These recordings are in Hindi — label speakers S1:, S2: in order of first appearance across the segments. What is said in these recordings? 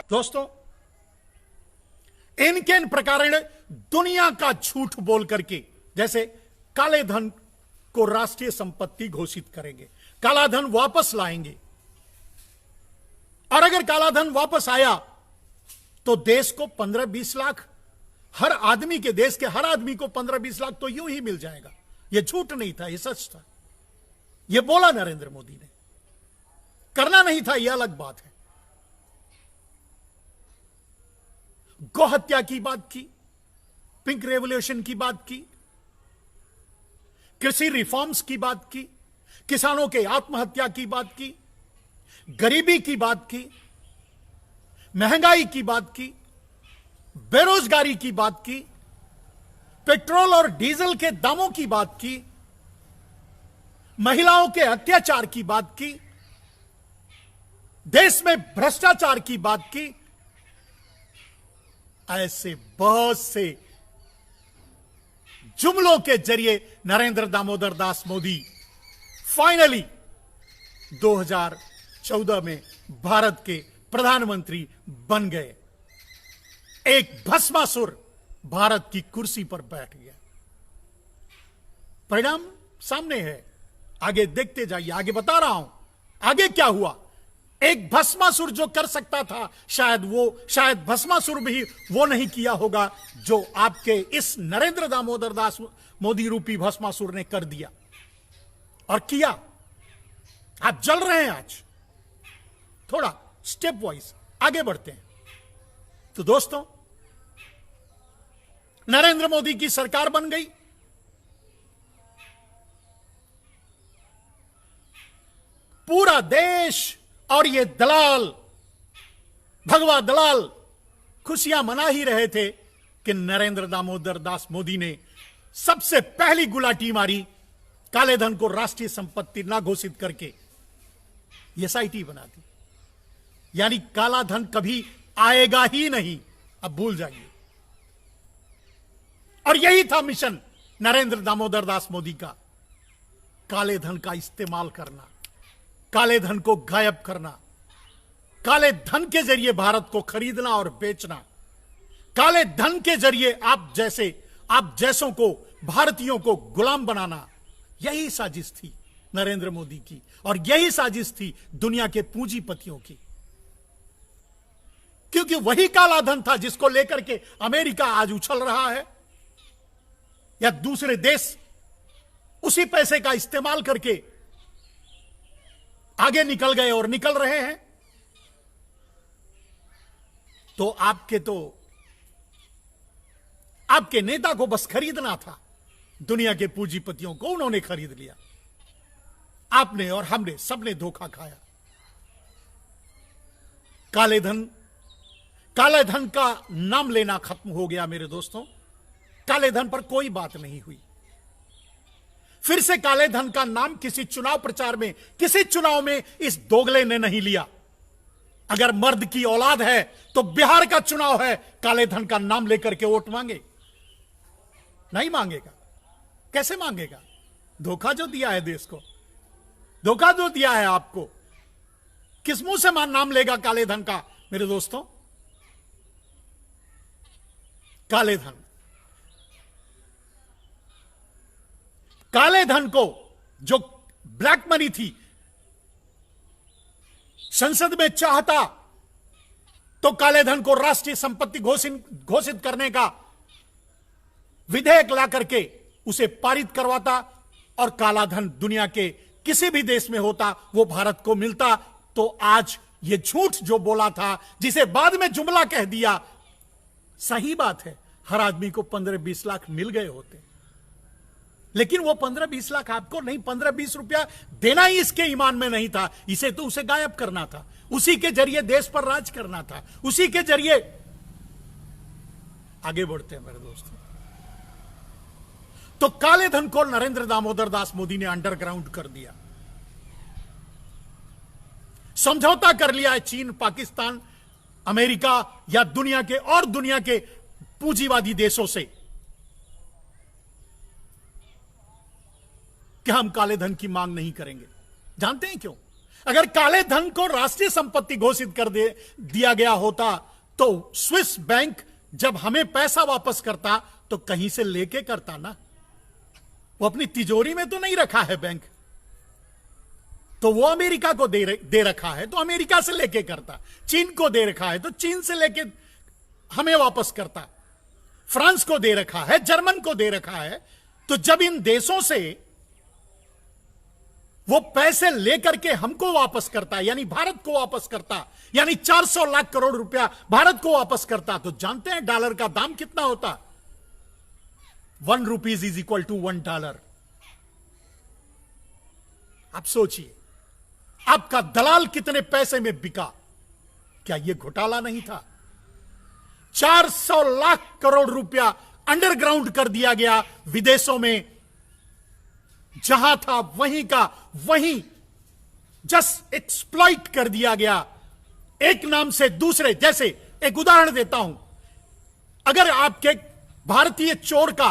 S1: दोस्तों, इनके इन प्रकारण दुनिया का झूठ बोल करके, जैसे काले धन को राष्ट्रीय संपत्ति घोषित करेंगे, काला धन वापस लाएंगे, और अगर काला धन वापस आया तो देश को 15-20 लाख, हर आदमी के, देश के हर आदमी को 15-20 लाख तो यूं ही मिल जाएगा। यह झूठ नहीं था, यह सच था। यह बोला नरेंद्र मोदी ने, करना नहीं था, यह अलग बात है। गौ हत्या की बात की, पिंक रेवोल्यूशन की बात की, कृषि रिफॉर्म्स की बात की, किसानों के आत्महत्या की बात की, गरीबी की बात की, महंगाई की बात की, बेरोजगारी की बात की, पेट्रोल और डीजल के दामों की बात की, महिलाओं के अत्याचार की बात की, देश में भ्रष्टाचार की बात की। ऐसे बहुत से जुमलों के जरिए नरेंद्र दामोदर दास मोदी फाइनली 2014 में भारत के प्रधानमंत्री बन गए। एक भस्मासुर भारत की कुर्सी पर बैठ गया। परिणाम सामने है, आगे देखते जाइए, आगे बता रहा हूं आगे क्या हुआ। एक भस्मासुर जो कर सकता था, शायद भस्मासुर भी वो नहीं किया होगा जो आपके इस नरेंद्र दामोदर दास मोदी रूपी भस्मासुर ने कर दिया और किया। आप जल रहे हैं आज। थोड़ा स्टेप वाइज आगे बढ़ते हैं। तो दोस्तों, नरेंद्र मोदी की सरकार बन गई। पूरा देश और ये दलाल, भगवा दलाल खुशियां मना ही रहे थे कि नरेंद्र दामोदर दास मोदी ने सबसे पहली गुलाटी मारी, काले धन को राष्ट्रीय संपत्ति ना घोषित करके एसआईटी बना दी। यानी काला धन कभी आएगा ही नहीं, अब भूल जाइए। और यही था मिशन नरेंद्र दामोदर दास मोदी का, काले धन का इस्तेमाल करना, काले धन को गायब करना, काले धन के जरिए भारत को खरीदना और बेचना, काले धन के जरिए आप जैसों को, भारतीयों को गुलाम बनाना। यही साजिश थी नरेंद्र मोदी की, और यही साजिश थी दुनिया के पूंजीपतियों की। क्योंकि वही काला धन था जिसको लेकर के अमेरिका आज उछल रहा है, या दूसरे देश उसी पैसे का इस्तेमाल करके आगे निकल गए और निकल रहे हैं। तो आपके नेता को बस खरीदना था, दुनिया के पूंजीपतियों को उन्होंने खरीद लिया। आपने और हमने, सबने धोखा खाया। काले धन का नाम लेना खत्म हो गया मेरे दोस्तों। काले धन पर कोई बात नहीं हुई। फिर से काले धन का नाम किसी चुनाव प्रचार में, किसी चुनाव में इस दोगले ने नहीं लिया। अगर मर्द की औलाद है तो बिहार का चुनाव है, काले धन का नाम लेकर के वोट मांगे? नहीं मांगेगा। कैसे मांगेगा? धोखा जो दिया है देश को, धोखा जो दिया है आपको, किस मुंह से नाम लेगा काले धन का मेरे दोस्तों? काले धन को, जो ब्लैक मनी थी, संसद में चाहता तो काले धन को राष्ट्रीय संपत्ति घोषित करने का विधेयक ला करके उसे पारित करवाता, और काला धन दुनिया के किसी भी देश में होता वो भारत को मिलता। तो आज ये झूठ जो बोला था, जिसे बाद में जुमला कह दिया, सही बात है, हर आदमी को 15-20 लाख मिल गए होते। लेकिन वो 15-20 लाख आपको नहीं, 15-20 रुपया देना ही इसके ईमान में नहीं था। इसे तो उसे गायब करना था, उसी के जरिए देश पर राज करना था, उसी के जरिए। आगे बढ़ते हैं मेरे दोस्तों। तो काले धन को नरेंद्र दामोदर दास मोदी ने अंडरग्राउंड कर दिया। समझौता कर लिया है चीन, पाकिस्तान, अमेरिका या दुनिया के पूंजीवादी देशों से कि हम काले धन की मांग नहीं करेंगे। जानते हैं क्यों? अगर काले धन को राष्ट्रीय संपत्ति घोषित कर दिया गया होता तो स्विस बैंक जब हमें पैसा वापस करता तो कहीं से लेके करता ना। वो अपनी तिजोरी में तो नहीं रखा है बैंक, तो वो अमेरिका को दे रखा है तो अमेरिका से लेके करता, चीन को दे रखा है तो चीन से लेके हमें वापस करता, फ्रांस को दे रखा है, जर्मन को दे रखा है। तो जब इन देशों से वो पैसे लेकर के हमको वापस करता, यानी भारत को वापस करता, यानी 400 लाख करोड़ रुपया भारत को वापस करता, तो जानते हैं डॉलर का दाम कितना होता? 1 रुपीज इज इक्वल टू $1। आप सोचिए आपका दलाल कितने पैसे में बिका। क्या यह घोटाला नहीं था? 400 लाख करोड़ रुपया अंडरग्राउंड कर दिया गया विदेशों में, जहां था वहीं का वहीं जस्ट एक्सप्लॉइट कर दिया गया, एक नाम से दूसरे। जैसे एक उदाहरण देता हूं, अगर आपके भारतीय चोर का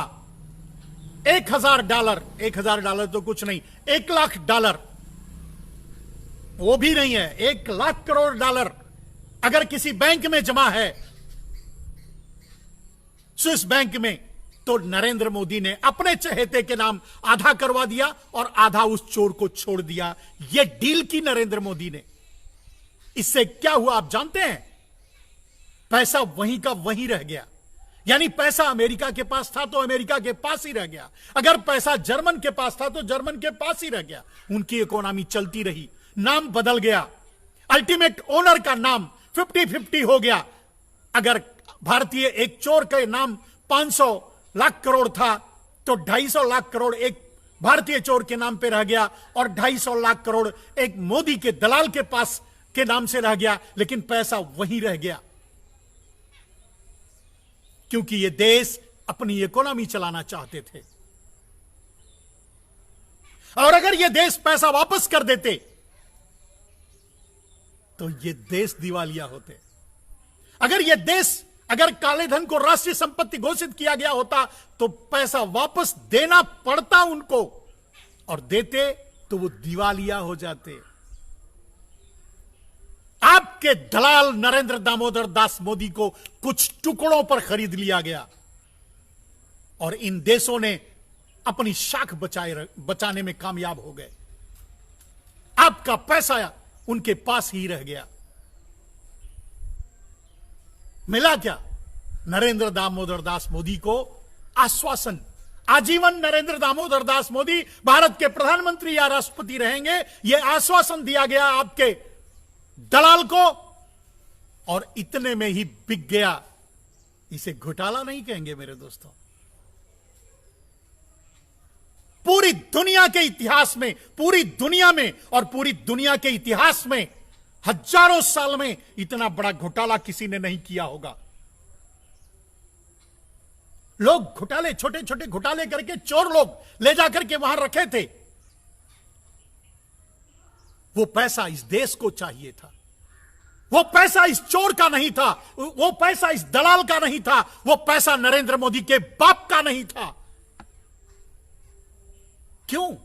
S1: $1,000 तो कुछ नहीं, $1,00,000, वो भी नहीं है, $1,00,000 करोड़ अगर किसी बैंक में जमा है, स्विस बैंक में, तो नरेंद्र मोदी ने अपने चहेते के नाम आधा करवा दिया और आधा उस चोर को छोड़ दिया। यह डील की नरेंद्र मोदी ने। इससे क्या हुआ आप जानते हैं? पैसा वहीं का वहीं रह गया, यानी पैसा अमेरिका के पास था तो अमेरिका के पास ही रह गया, अगर पैसा जर्मन के पास था तो जर्मन के पास ही रह गया। उनकी इकोनॉमी चलती रही, नाम बदल गया, अल्टीमेट ओनर का नाम 50-50 हो गया। अगर भारतीय एक चोर का नाम 500 लाख करोड़ था तो 250 लाख करोड़ एक भारतीय चोर के नाम पे रह गया और 250 लाख करोड़ एक मोदी के दलाल के पास के नाम से रह गया, लेकिन पैसा वहीं रह गया, क्योंकि ये देश अपनी इकोनॉमी चलाना चाहते थे। और अगर ये देश पैसा वापस कर देते तो ये देश दिवालिया होते। अगर काले धन को राष्ट्रीय संपत्ति घोषित किया गया होता तो पैसा वापस देना पड़ता उनको, और देते तो वो दिवालिया हो जाते। आपके दलाल नरेंद्र दामोदर दास मोदी को कुछ टुकड़ों पर खरीद लिया गया और इन देशों ने अपनी शाख बचाने में कामयाब हो गए। आपका पैसा उनके पास ही रह गया। मिला क्या? नरेंद्र दामोदर दास मोदी को आश्वासन, आजीवन नरेंद्र दामोदर दास मोदी भारत के प्रधानमंत्री या राष्ट्रपति रहेंगे, यह आश्वासन दिया गया आपके दलाल को, और इतने में ही बिक गया। इसे घोटाला नहीं कहेंगे मेरे दोस्तों। पूरी दुनिया के इतिहास में, पूरी दुनिया में और पूरी दुनिया के इतिहास में हजारों साल में इतना बड़ा घोटाला किसी ने नहीं किया होगा। लोग घोटाले, छोटे छोटे घोटाले करके चोर लोग ले जाकर के वहां रखे थे। वो पैसा इस देश को चाहिए था, वो पैसा इस चोर का नहीं था, वो पैसा इस दलाल का नहीं था, वो पैसा नरेंद्र मोदी के बाप का नहीं था। क्यों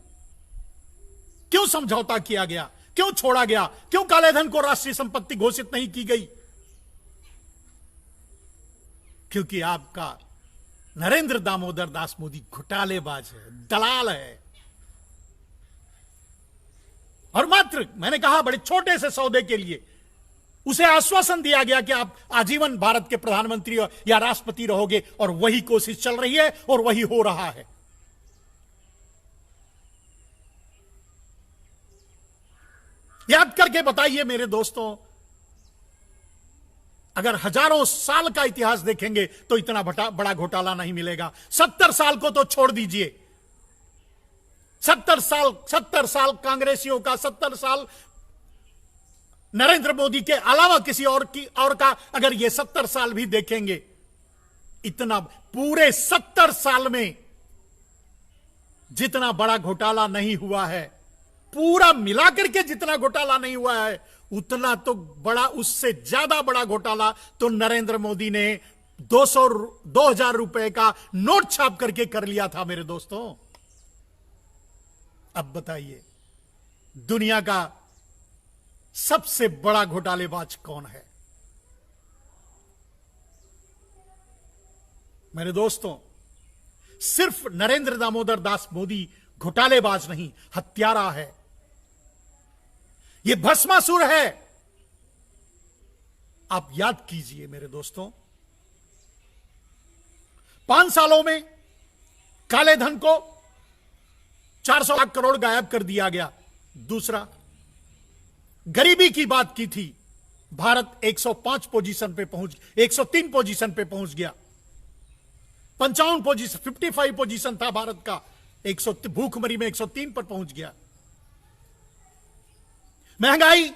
S1: समझौता किया गया? क्यों छोड़ा गया? क्यों काले धन को राष्ट्रीय संपत्ति घोषित नहीं की गई? क्योंकि आपका नरेंद्र दामोदर दास मोदी घोटालेबाज है, दलाल है। और मात्र मैंने कहा बड़े छोटे से सौदे के लिए उसे आश्वासन दिया गया कि आप आजीवन भारत के प्रधानमंत्री या राष्ट्रपति रहोगे, और वही कोशिश चल रही है और वही हो रहा है। याद करके बताइए मेरे दोस्तों, अगर हजारों साल का इतिहास देखेंगे तो इतना बड़ा घोटाला नहीं मिलेगा। 70 साल को तो छोड़ दीजिए, 70 साल कांग्रेसियों का, 70 साल नरेंद्र मोदी के अलावा किसी और का, अगर ये 70 साल भी देखेंगे, इतना पूरे 70 साल में जितना बड़ा घोटाला नहीं हुआ है, पूरा मिलाकर के जितना घोटाला नहीं हुआ है, उतना तो बड़ा, उससे ज्यादा बड़ा घोटाला तो नरेंद्र मोदी ने 2000 रुपए का नोट छाप करके कर लिया था मेरे दोस्तों। अब बताइए, दुनिया का सबसे बड़ा घोटालेबाज कौन है? मेरे दोस्तों, सिर्फ नरेंद्र दामोदर दास मोदी घोटालेबाज नहीं, हत्यारा है। यह भस्मासुर है। आप याद कीजिए मेरे दोस्तों, 5 सालों में काले धन को 400 लाख करोड़ गायब कर दिया गया। दूसरा, गरीबी की बात की थी, भारत 105 पोजीशन पे पहुंच 103 पोजीशन पे पहुंच गया। 55 पोजीशन 55 पोजीशन था भारत का, 100 भूखमरी में 103 पर पहुंच गया। महंगाई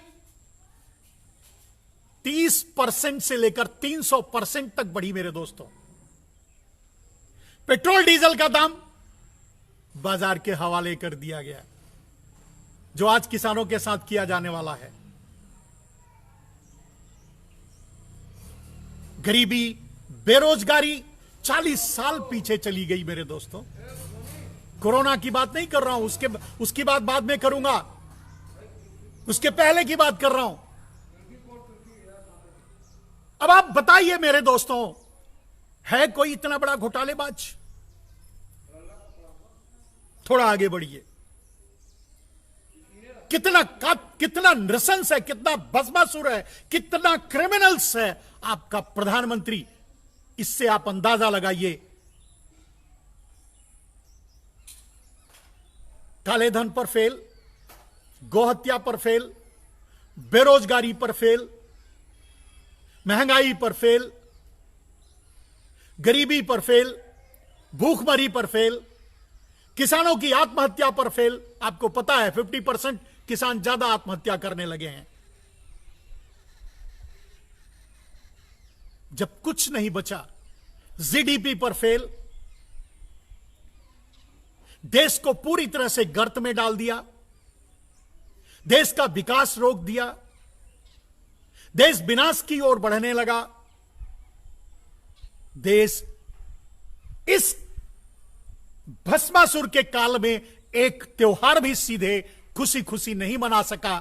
S1: 30% से लेकर 300% तक बढ़ी मेरे दोस्तों। पेट्रोल डीजल का दाम बाजार के हवाले कर दिया गया, जो आज किसानों के साथ किया जाने वाला है। गरीबी, बेरोजगारी 40 साल पीछे चली गई मेरे दोस्तों। कोरोना की बात नहीं कर रहा हूं, उसकी बात बाद में करूंगा, उसके पहले की बात कर रहा हूं। अब आप बताइए मेरे दोस्तों, है कोई इतना बड़ा घोटालेबाज? थोड़ा आगे बढ़िए। कितना नृशंस है, कितना बदमाशुर है, कितना क्रिमिनल्स है आपका प्रधानमंत्री। इससे आप अंदाजा लगाइए। काले धन पर फेल, गोहत्या पर फेल, बेरोजगारी पर फेल, महंगाई पर फेल, गरीबी पर फेल, भूखमरी पर फेल, किसानों की आत्महत्या पर फेल। आपको पता है 50% किसान ज्यादा आत्महत्या करने लगे हैं। जब कुछ नहीं बचा, जीडीपी पर फेल, देश को पूरी तरह से गर्त में डाल दिया, देश का विकास रोक दिया, देश विनाश की ओर बढ़ने लगा। देश इस भस्मासुर के काल में एक त्योहार भी सीधे खुशी खुशी नहीं मना सका।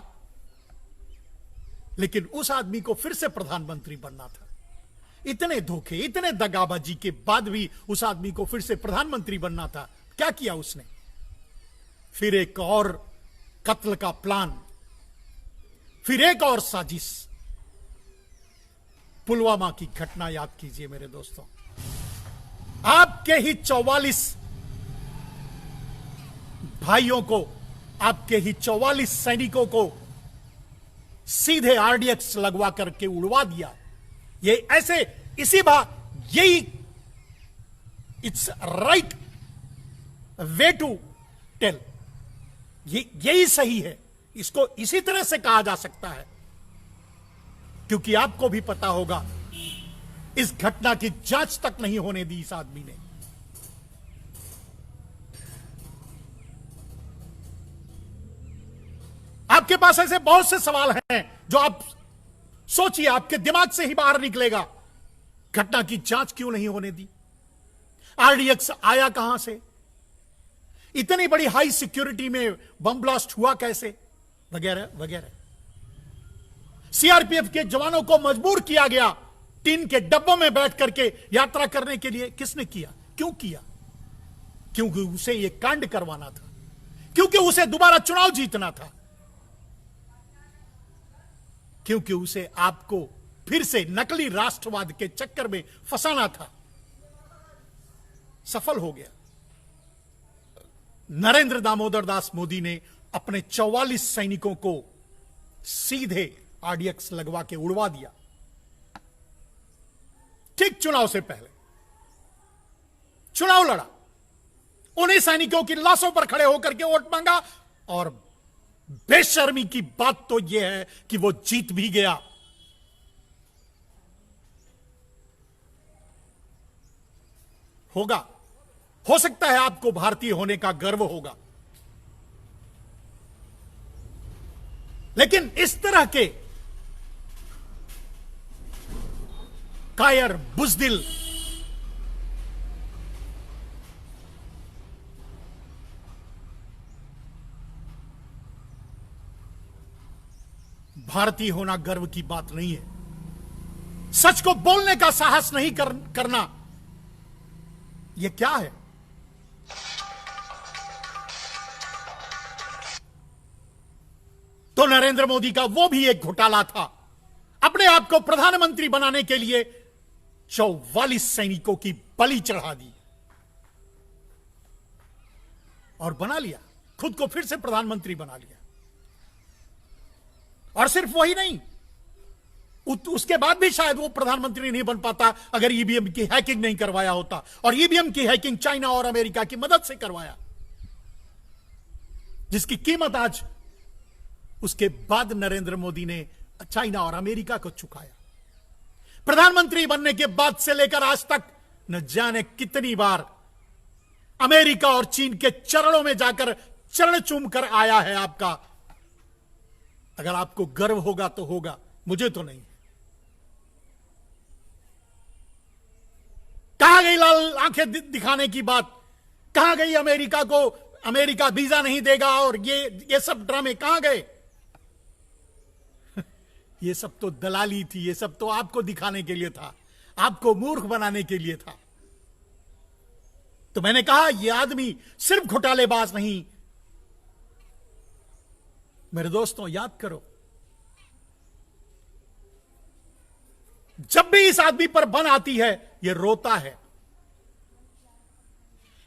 S1: लेकिन उस आदमी को फिर से प्रधानमंत्री बनना था। इतने धोखे, इतने दगाबाजी के बाद भी उस आदमी को फिर से प्रधानमंत्री बनना था। क्या किया उसने? फिर एक और कत्ल का प्लान, फिर एक और साजिश। पुलवामा की घटना याद कीजिए मेरे दोस्तों। आपके ही 44 भाइयों को, आपके ही 44 सैनिकों को सीधे आरडीएक्स लगवा करके उड़वा दिया। ये ऐसे इसी बात, यही it's right way to tell, यही सही है। इसको इसी तरह से कहा जा सकता है, क्योंकि आपको भी पता होगा इस घटना की जांच तक नहीं होने दी इस आदमी ने। आपके पास ऐसे बहुत से सवाल हैं जो आप सोचिए, आपके दिमाग से ही बाहर निकलेगा। घटना की जांच क्यों नहीं होने दी? आरडीएक्स आया कहां से? इतनी बड़ी हाई सिक्योरिटी में बम ब्लास्ट हुआ कैसे? वगैरह वगैरह। सीआरपीएफ के जवानों को मजबूर किया गया टीन के डब्बों में बैठ करके यात्रा करने के लिए। किसने किया? क्यों किया? क्योंकि उसे यह कांड करवाना था, क्योंकि उसे दोबारा चुनाव जीतना था, क्योंकि उसे आपको फिर से नकली राष्ट्रवाद के चक्कर में फंसाना था। सफल हो गया। नरेंद्र दामोदर दास मोदी ने अपने 44 सैनिकों को सीधे आरडीएक्स लगवा के उड़वा दिया, ठीक चुनाव से पहले। चुनाव लड़ा, उन्हीं सैनिकों की लाशों पर खड़े होकर के वोट मांगा, और बेशर्मी की बात तो यह है कि वो जीत भी गया। होगा, हो सकता है आपको भारतीय होने का गर्व होगा, लेकिन इस तरह के कायर, बुजदिल, भारतीय होना गर्व की बात नहीं है। सच को बोलने का साहस नहीं करना, यह क्या है? तो नरेंद्र मोदी का वो भी एक घोटाला था। अपने आप को प्रधानमंत्री बनाने के लिए 44 सैनिकों की बलि चढ़ा दी और बना लिया, खुद को फिर से प्रधानमंत्री बना लिया। और सिर्फ वही नहीं, उसके बाद भी शायद वो प्रधानमंत्री नहीं बन पाता अगर ईवीएम की हैकिंग नहीं करवाया होता। और ईवीएम की हैकिंग चाइना और अमेरिका की मदद से करवाया, जिसकी कीमत आज उसके बाद नरेंद्र मोदी ने चाइना और अमेरिका को चुकाया। प्रधानमंत्री बनने के बाद से लेकर आज तक न जाने कितनी बार अमेरिका और चीन के चरणों में जाकर चरण चूम कर आया है आपका। अगर आपको गर्व होगा तो होगा, मुझे तो नहीं। कहां गई लाल आंखें दिखाने की बात? कहां गई अमेरिका को अमेरिका वीजा नहीं देगा और ये सब ड्रामे कहां गए? ये सब तो दलाली थी, ये सब तो आपको दिखाने के लिए था, आपको मूर्ख बनाने के लिए था। तो मैंने कहा यह आदमी सिर्फ घोटालेबाज नहीं। मेरे दोस्तों, याद करो, जब भी इस आदमी पर बन आती है यह रोता है,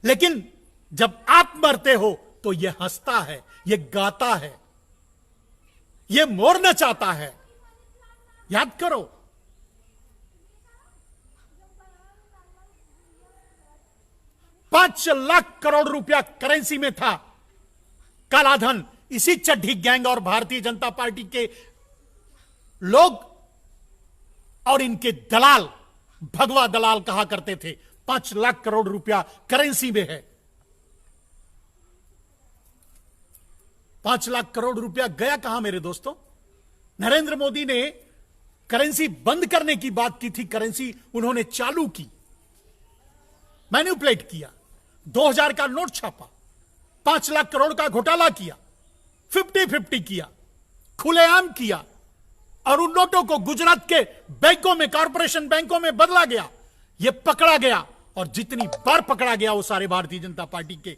S1: लेकिन जब आप मरते हो तो यह हंसता है, यह गाता है, यह मोरना चाहता है। याद करो, ₹5 लाख रुपया करेंसी में था कालाधन। इसी चड्ढी गैंग और भारतीय जनता पार्टी के लोग और इनके दलाल, भगवा दलाल कहा करते थे, ₹5 लाख रुपया करेंसी में है। ₹5 लाख रुपया गया कहां मेरे दोस्तों? नरेंद्र मोदी ने करेंसी बंद करने की बात की थी, करेंसी उन्होंने चालू की, मैन्युपुलेट किया, 2000 का नोट छापा, ₹5 लाख का घोटाला किया, 50-50 किया, खुलेआम किया, और उन नोटों को गुजरात के बैंकों में, कॉर्पोरेशन बैंकों में बदला गया। यह पकड़ा गया, और जितनी बार पकड़ा गया वो सारे भारतीय जनता पार्टी के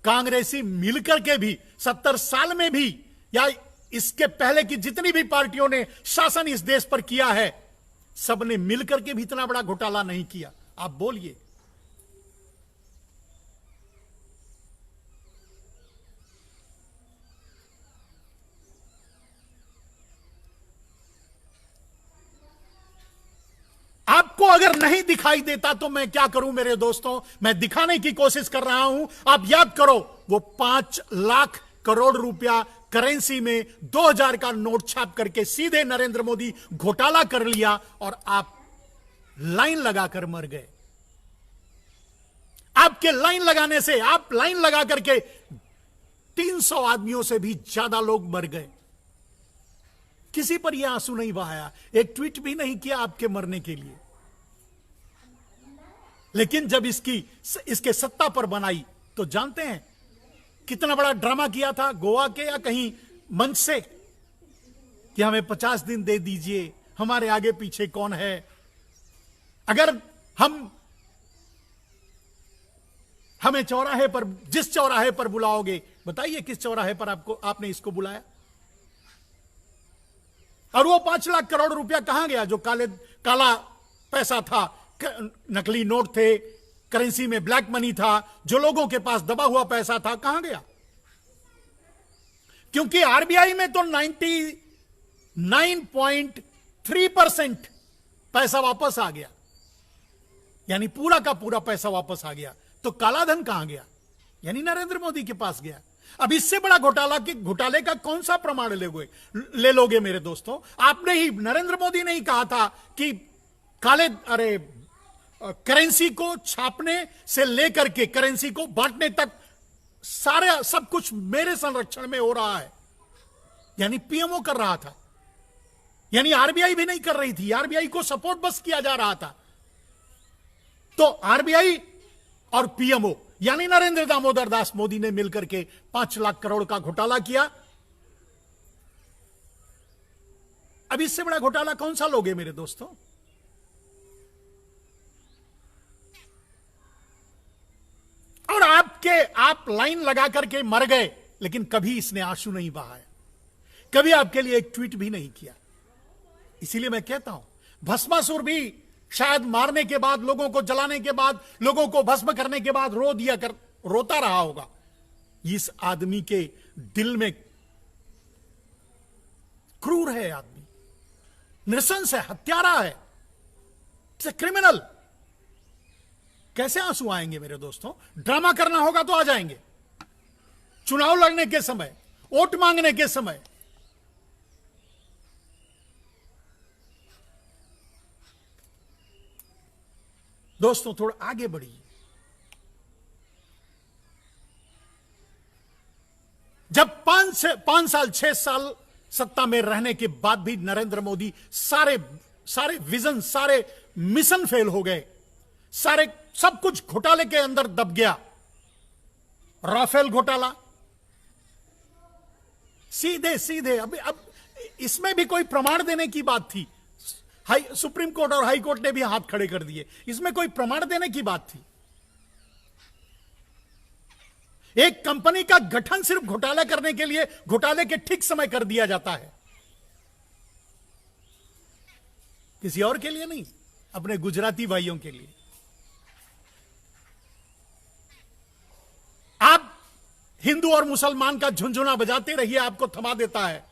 S1: कांग्रेसी मिलकर के भी 70 साल में भी, या इसके पहले की जितनी भी पार्टियों ने शासन इस देश पर किया है, सबने मिलकर के भी इतना बड़ा घोटाला नहीं किया। आप बोलिए। आपको अगर नहीं दिखाई देता तो मैं क्या करूं मेरे दोस्तों? मैं दिखाने की कोशिश कर रहा हूं। आप याद करो, वो ₹5 लाख रुपया करेंसी में 2000 का नोट छाप करके सीधे नरेंद्र मोदी घोटाला कर लिया, और आप लाइन लगाकर मर गए। आपके लाइन लगाने से, आप लाइन लगा करके 300 आदमियों से भी ज्यादा लोग मर गए। किसी पर यह आंसू नहीं बहाया, एक ट्वीट भी नहीं किया आपके मरने के लिए। लेकिन जब इसके सत्ता पर बनाई तो जानते हैं कितना बड़ा ड्रामा किया था गोवा के या कहीं मंच से, कि हमें 50 दिन दे दीजिए, हमारे आगे पीछे कौन है। अगर हमें चौराहे पर, जिस चौराहे पर बुलाओगे, बताइए किस चौराहे पर आपने इसको बुलाया। और वो ₹5 लाख रुपया कहां गया? जो काला पैसा था, नकली नोट थे, करेंसी में ब्लैक मनी था, जो लोगों के पास दबा हुआ पैसा था, कहां गया? क्योंकि आरबीआई में तो 99.3% पैसा वापस आ गया, यानी पूरा का पूरा पैसा वापस आ गया। तो कालाधन कहां गया? यानी नरेंद्र मोदी के पास गया। अब इससे बड़ा घोटाले का कौन सा प्रमाण ले लोगे मेरे दोस्तों? आपने ही, नरेंद्र मोदी ने ही कहा था कि करेंसी को छापने से लेकर के करेंसी को बांटने तक सब कुछ मेरे संरक्षण में हो रहा है। यानी पीएमओ कर रहा था, यानी आरबीआई भी नहीं कर रही थी, आरबीआई को सपोर्ट बस किया जा रहा था। तो आरबीआई और पीएमओ यानी नरेंद्र दामोदर दास मोदी ने मिलकर के 5 लाख करोड़ का घोटाला किया। अब इससे बड़ा घोटाला कौन सा लोगे मेरे दोस्तों? और आप लाइन लगा करके मर गए, लेकिन कभी इसने आंसू नहीं बहाया, कभी आपके लिए एक ट्वीट भी नहीं किया। इसीलिए मैं कहता हूं, भस्मासुर भी शायद मारने के बाद, लोगों को जलाने के बाद, लोगों को भस्म करने के बाद रोता रहा होगा। इस आदमी के दिल में क्रूर है आदमी, नृशंस है, हत्यारा है, क्रिमिनल। कैसे आंसू आएंगे मेरे दोस्तों? ड्रामा करना होगा तो आ जाएंगे, चुनाव लड़ने के समय, वोट मांगने के समय। दोस्तों थोड़ा आगे बढ़िए। जब 5 साल 6 साल सत्ता में रहने के बाद भी नरेंद्र मोदी सारे विजन, सारे मिशन फेल हो गए, सब कुछ घोटाले के अंदर दब गया। राफेल घोटाला सीधे अब इसमें भी कोई प्रमाण देने की बात थी। सुप्रीम कोर्ट और हाई कोर्ट ने भी हाथ खड़े कर दिए, इसमें कोई प्रमाण देने की बात थी। एक कंपनी का गठन सिर्फ घोटाला करने के लिए, घोटाले के ठीक समय कर दिया जाता है, किसी और के लिए नहीं, अपने गुजराती भाइयों के लिए। आप हिंदू और मुसलमान का झुंझुना बजाते रहिए, आपको थमा देता है।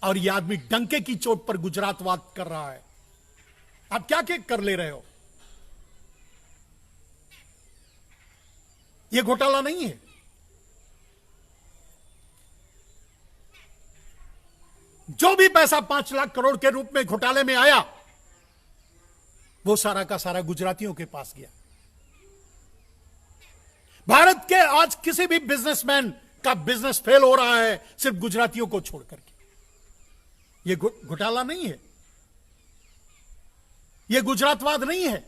S1: और यह आदमी डंके की चोट पर गुजरातवाद कर रहा है। आप क्या कर ले रहे हो? यह घोटाला नहीं है। जो भी पैसा 5 लाख करोड़ के रूप में घोटाले में आया, वो सारा का सारा गुजरातियों के पास गया। भारत के आज किसी भी बिजनेसमैन का बिजनेस फेल हो रहा है सिर्फ गुजरातियों को छोड़ करके। यह घोटाला नहीं है, यह गुजरातवाद नहीं है।